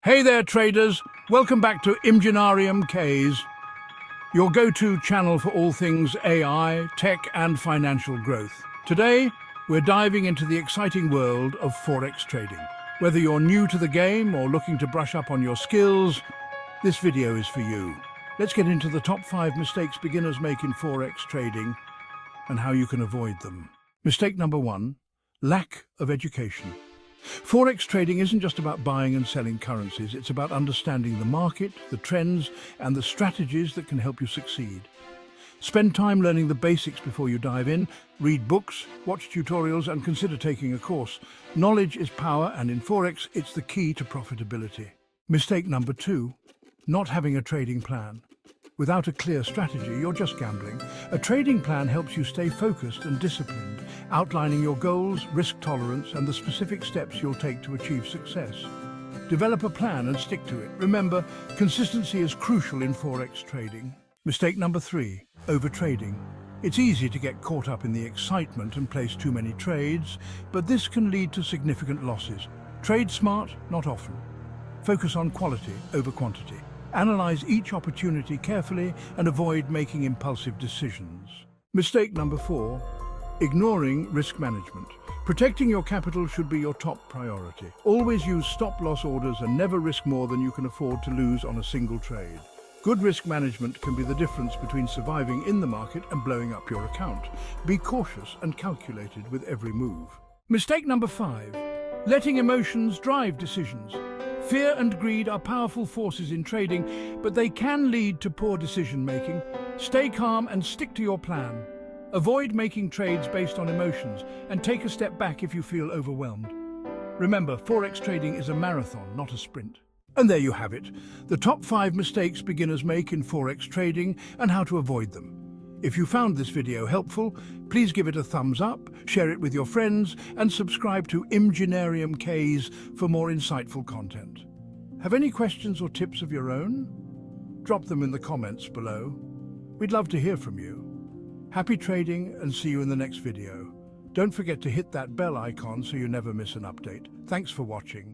Hey there, traders. Welcome back to ginariumΞ, your go-to channel for all things AI, tech, and financial growth. Today, we're diving into the exciting world of Forex trading. Whether you're new to the game or looking to brush up on your skills, this video is for you. Let's get into the top 5 mistakes beginners make in Forex trading and how you can avoid them. Mistake number 1, lack of education. Forex trading isn't just about buying and selling currencies, it's about understanding the market, the trends, and the strategies that can help you succeed. Spend time learning the basics before you dive in, read books, watch tutorials, and consider taking a course. Knowledge is power, and in Forex, it's the key to profitability. Mistake number 2, not having a trading plan. Without a clear strategy, you're just gambling. A trading plan helps you stay focused and disciplined, outlining your goals, risk tolerance, and the specific steps you'll take to achieve success. Develop a plan and stick to it. Remember, consistency is crucial in Forex trading. Mistake number 3, overtrading. It's easy to get caught up in the excitement and place too many trades, but this can lead to significant losses. Trade smart, not often. Focus on quality over quantity. Analyze each opportunity carefully and avoid making impulsive decisions. Mistake number 4, ignoring risk management. Protecting your capital should be your top priority. Always use stop-loss orders and never risk more than you can afford to lose on a single trade. Good risk management can be the difference between surviving in the market and blowing up your account. Be cautious and calculated with every move. Mistake number 5, letting emotions drive decisions. Fear and greed are powerful forces in trading, but they can lead to poor decision-making. Stay calm and stick to your plan. Avoid making trades based on emotions and take a step back if you feel overwhelmed. Remember, Forex trading is a marathon, not a sprint. And there you have it, the top 5 mistakes beginners make in Forex trading and how to avoid them. If you found this video helpful, please give it a thumbs up, share it with your friends, and subscribe to ginariumΞ for more insightful content. Have any questions or tips of your own? Drop them in the comments below. We'd love to hear from you. Happy trading and see you in the next video. Don't forget to hit that bell icon so you never miss an update. Thanks for watching.